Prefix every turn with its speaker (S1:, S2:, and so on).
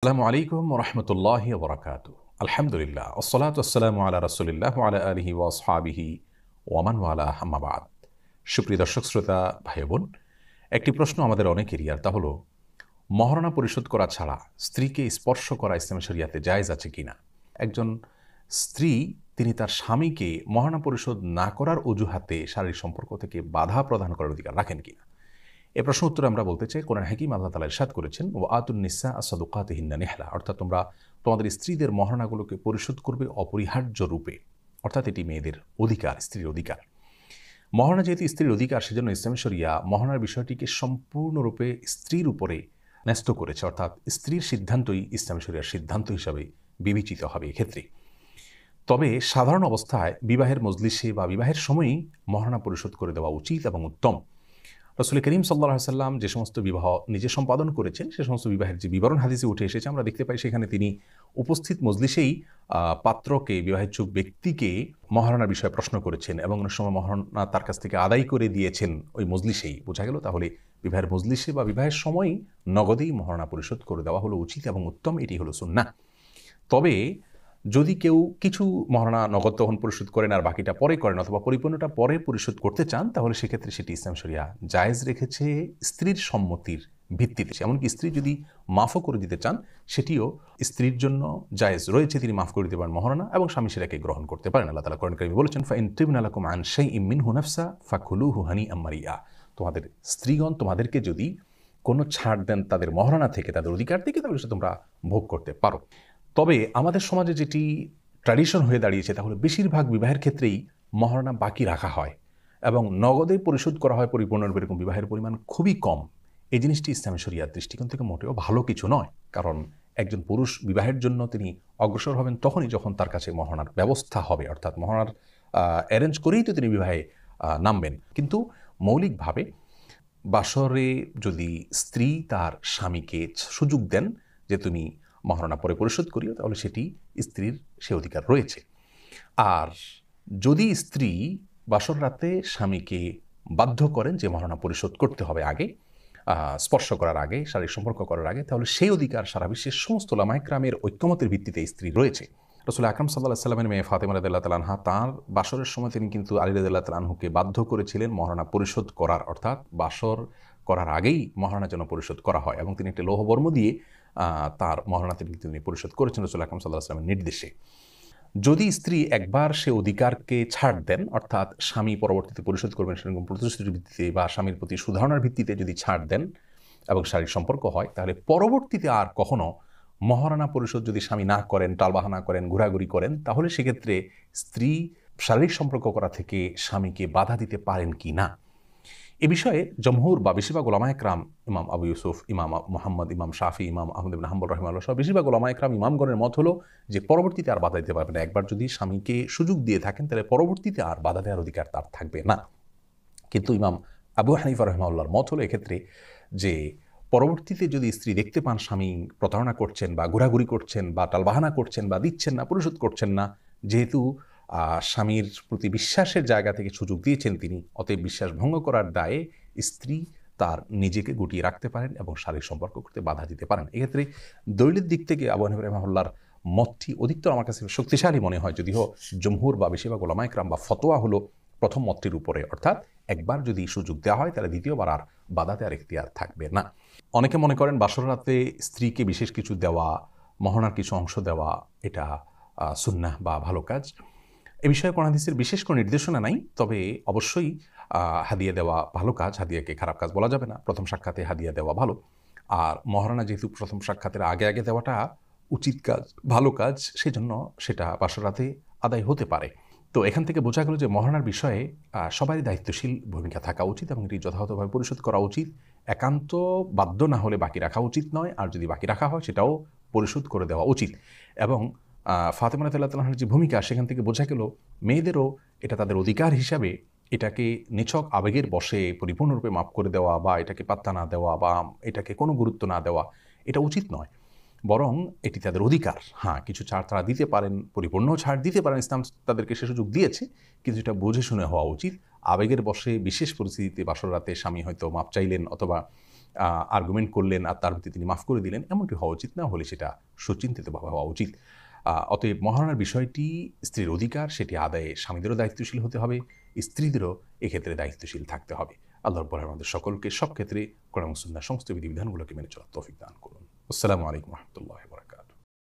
S1: আসসালামু আলাইকুম ওয়া রাহমাতুল্লাহি ওয়া বারাকাতুহু। আলহামদুলিল্লাহ ওয়াসসালাতু ওয়াসসালামু আলা রাসূলিল্লাহ ওয়া আলা আলিহি ওয়া আসহাবিহি ওয়া মান ওয়ালাহ আম্মা বা'দ। সুপ্রিয় দর্শক শ্রোতা ভাই বোন, একটি প্রশ্ন আমাদের অনেকেরই, আর তা হলো মহারণা পরিশোধ করা ছাড়া স্ত্রীকে স্পর্শ করা ইসলামী শরিয়াতে জায়েজ আছে কিনা। একজন স্ত্রী তিনি তার স্বামীকে মহারণা পরিশোধ না করার অজুহাতে শারীরিক সম্পর্ক থেকে বাধা প্রদান করার অধিকার রাখেন কিনা। এ প্রশ্ন উত্তরে আমরা বলতে চাই, কোরআন হাকিম আল্লাহ তাআলা ইরশাদ করেছেন, ওয়া আতুন নিসা আস-সাদুকাতিহিন্না নিহলা, অর্থাৎ তোমরা তোমাদের স্ত্রীদের মহারণাগুলোকে পরিশোধ করবে অপরিহার্য রূপে, অর্থাৎ এটি মেয়েদের অধিকার, স্ত্রীর অধিকার। মহারণা যেহেতু স্ত্রীর অধিকার, সেজন্য ইসলামী শরিয়া মহারণার বিষয়টিকে সম্পূর্ণরূপে স্ত্রীর উপরে ন্যস্ত করেছে, অর্থাৎ স্ত্রীর সিদ্ধান্তই ইসলামী শরিয়ার সিদ্ধান্ত হিসাবে বিবেচিত হবে এক্ষেত্রে। তবে সাধারণ অবস্থায় বিবাহের মজলিসে বা বিবাহের সময়ই মহারণা পরিশোধ করে দেওয়া উচিত এবং উত্তম। রাসূল করিম সাল্লাল্লাহু আলাইহি ওয়াসাল্লাম যে সমস্ত বিবাহ নিজে সম্পাদন করেছেন, সে সমস্ত বিবাহের যে বিবরণ হাদিসে উঠে এসেছে, আমরা দেখতে পাই সেখানে তিনি উপস্থিত মজলিসেই পাত্রকে, বিবাহেচ্ছুক ব্যক্তিকে মহারণার বিষয়ে প্রশ্ন করেছেন এবং অনেক সময় মহারণা তার কাছ থেকে আদায় করে দিয়েছেন ওই মজলিসেই। বোঝা গেল তাহলে বিবাহের মজলিসে বা বিবাহের সময়ই নগদেই মহারণা পরিশোধ করে দেওয়া হলো উচিত এবং উত্তম, এটি হলো সুন্নাহ। তবে যদি কেউ কিছু মহারণা নগদ তখন পরিশোধ করেন আর বাকিটা পরে করেন, অথবা পরিপূর্ণটা পরে পরিশোধ করতে চান, তাহলে সেক্ষেত্রে সেটি ইসলাম শরিয়া জায়েজ রেখেছে স্ত্রীর সম্মতির ভিত্তিতে। এমনকি স্ত্রী যদি মাফও করে দিতে চান, সেটিও স্ত্রীর জন্য জায়েজ রয়েছে, তিনি মাফ করে দিতে পারেন মহারণা, এবং স্বামী সেটাকে গ্রহণ করতে পারেন। আল্লাহ তাআলা কোরআন কারীমে বলেছেন, ফাইন তিবনা লাকুম আন শাইইম মিনহু নাফসা ফাকুলুহু হানিআম মারিয়া, তোমাদের স্ত্রীগণ তোমাদেরকে যদি কোনো ছাড় দেন তাদের মহারণা থেকে, তাদের অধিকার থেকে, তাহলে সেটা তোমরা ভোগ করতে পারো। তবে আমাদের সমাজে যেটি ট্র্যাডিশন হয়ে দাঁড়িয়েছে, তাহলে বেশিরভাগ বিবাহের ক্ষেত্রেই মহারণা বাকি রাখা হয় এবং নগদে পরিশোধ করা হয় পরিপূর্ণরূপে, এরকম বিবাহের পরিমাণ খুবই কম। এই জিনিসটি ইসলামী শরিয়ার দৃষ্টিকোণ থেকে মোটেও ভালো কিছু নয়, কারণ একজন পুরুষ বিবাহের জন্য তিনি অগ্রসর হবেন তখনই যখন তার কাছে মহারণার ব্যবস্থা হবে, অর্থাৎ মহারণার অ্যারেঞ্জ করেই তো তিনি বিবাহে নামবেন। কিন্তু মৌলিকভাবে বাসরে যদি স্ত্রী তার স্বামীকে সুযোগ দেন যে তুমি মহারণা পরে পরিশোধ করিও, তাহলে সেটি স্ত্রীর সে অধিকার রয়েছে। আর যদি স্ত্রী বাসর রাতে স্বামীকে বাধ্য করেন যে মহারণা পরিশোধ করতে হবে আগে, স্পর্শ করার আগে, শারীরিক সম্পর্ক করার আগে, তাহলে সেই অধিকার সারা বিশ্বের সমস্ত উলামায়ে কেরামের ঐক্যমতের ভিত্তিতে স্ত্রী রয়েছে। রাসূল আকরাম সাল্লাল্লাহু আলাইহি ওয়াসাল্লামের মেয়ে ফাতেমা রাদিয়াল্লাহু তাআলা আনহা, তাঁর বাসরের সময় তিনি কিন্তু আলী রাদিয়াল্লাহু তাআলা আনহুকে বাধ্য করেছিলেন মহারণা পরিশোধ করার, অর্থাৎ বাসর করার আগেই মহারণা যেন পরিশোধ করা হয়, এবং তিনি একটি লৌহবর্ম দিয়ে তার মহারণা তিনি পরিশোধ করেছেন রাসূল আকরাম সাল্লাল্লাহু আলাইহি ওয়াসাল্লামের নির্দেশে। যদি স্ত্রী একবার সে অধিকারকে ছাড় দেন, অর্থাৎ স্বামী পরবর্তীতে পরিশোধ করবেন সেরকম প্রতিশ্রুতির ভিত্তিতে বা স্বামীর প্রতি সুধারণার ভিত্তিতে যদি ছাড় দেন এবং শারীরিক সম্পর্ক হয়, তাহলে পরবর্তীতে আর কখনো মহারণা পরিশোধ যদি স্বামী না করেন, টালবাহানা করেন, ঘোরাঘুরি করেন, তাহলে সেক্ষেত্রে স্ত্রী শারীরিক সম্পর্ক করা থেকে স্বামীকে বাধা দিতে পারেন কি না। এ বিষয়ে জমহুর বা বেশিরভাগ ওলামায়ে কেরাম, ইমাম আবু ইউসুফ, ইমাম মুহাম্মদ, ইমাম শাফি, ইমাম আহমদ ইবনে হাম্বল রাহিমাহুল্লাহ সহ বেশিরভাগ ওলামায়ে কেরাম, ইমামগণের মত হলো যে পরবর্তীতে আর বাধা দিতে পারবে না। একবার যদি স্বামীকে সুযোগ দিয়ে থাকেন, তাহলে পরবর্তীতে আর বাধা দেওয়ার অধিকার তার থাকবে না। কিন্তু ইমাম আবু হানিফা রাহিমাহুল্লাহর মত হলো এক্ষেত্রে যে পরবর্তীতে যদি স্ত্রী দেখতে পান স্বামী প্রতারণা করছেন বা ঘোরাঘুরি করছেন বা টালবাহানা করছেন বা দিচ্ছেন না, পরিশোধ করছেন না, যেহেতু স্বামীর প্রতি বিশ্বাসের জায়গা থেকে সুযোগ দিয়েছেন তিনি, অতএব বিশ্বাস ভঙ্গ করার দায়ে স্ত্রী তার নিজেকে গুটিয়ে রাখতে পারেন এবং শারীরিক সম্পর্ক করতে বাধা দিতে পারেন। এক্ষেত্রে দলিলের দিক থেকে আবু হানিফা রাহিমাহুল্লাহর মতটি অধিকতর আমার কাছে শক্তিশালী মনে হয়, যদিও জমহুর বা বেশিরভাগ ওলামায়ে কেরাম বা ফতোয়া হলো প্রথম মতটির উপরে, অর্থাৎ একবার যদি সুযোগ দেওয়া হয় তাহলে দ্বিতীয়বার আর বাধা দেওয়ার ইখতিয়ার থাকবে না। অনেকে মনে করেন বাসর রাতে স্ত্রীকে বিশেষ কিছু দেওয়া, মহারণার কিছু অংশ দেওয়া, এটা সুন্নাহ বা ভালো কাজ। এ বিষয়ে কোরআন হাদিসের বিশেষ কোনো নির্দেশনা নাই, তবে অবশ্যই হাদিয়া দেওয়া ভালো কাজ, হাদিয়াকে খারাপ কাজ বলা যাবে না। প্রথম সাক্ষাতে হাদিয়া দেওয়া ভালো, আর মহারণা যেহেতু প্রথম সাক্ষাতের আগে আগে দেওয়াটা উচিত কাজ, ভালো কাজ, সেজন্য সেটা বাসর রাতে আদায় হতে পারে। তো এখান থেকে বোঝা গেল যে মহারণার বিষয়ে সবারই দায়িত্বশীল ভূমিকা থাকা উচিত এবং এটি যথাযথভাবে পরিশোধ করা উচিত। একান্ত বাধ্য না হলে বাকি রাখা উচিত নয়, আর যদি বাকি রাখা হয় সেটাও পরিশোধ করে দেওয়া উচিত। এবং ফাতেমা রাদিয়াল্লাহু তাআলার যে ভূমিকা, সেখান থেকে বোঝা গেল মেয়েদেরও এটা তাদের অধিকার হিসাবে এটাকে নিছক আবেগের বশে পরিপূর্ণরূপে মাফ করে দেওয়া বা এটাকে পাত্তা না দেওয়া বা এটাকে কোনো গুরুত্ব না দেওয়া, এটা উচিত নয়, বরং এটি তাদের অধিকার। হ্যাঁ, কিছু ছাড় তারা দিতে পারেন, পরিপূর্ণ ছাড় দিতে পারেন, ইসলাম তাদেরকে সে সুযোগ দিয়েছে, কিন্তু এটা বুঝে শুনে হওয়া উচিত। আবেগের বশে বিশেষ পরিস্থিতিতে বাসর রাতে স্বামী হয়তো মাপ চাইলেন অথবা আর্গুমেন্ট করলেন আর তার ভিত্তিতে তিনি মাফ করে দিলেন, এমনটি হওয়া উচিত না, হলে সেটা সুচিন্তিতভাবে হওয়া উচিত। অতএব মহারণার বিষয়টি স্ত্রীর অধিকার, সেটি আদায়ে স্বামীদেরও দায়িত্বশীল হতে হবে, স্ত্রীদেরও এক্ষেত্রে দায়িত্বশীল থাকতে হবে। আল্লাহ রাব্বুল আলামিন আমাদের সকলকে সব ক্ষেত্রে কোরআন ও সুন্নাহর সমস্ত বিধিবিধানগুলোকে মেনে চলার তৌফিক দান করুন। আসসালামু আলাইকুম ওয়া রাহমাতুল্লাহি ওয়া বারাকাতুহু।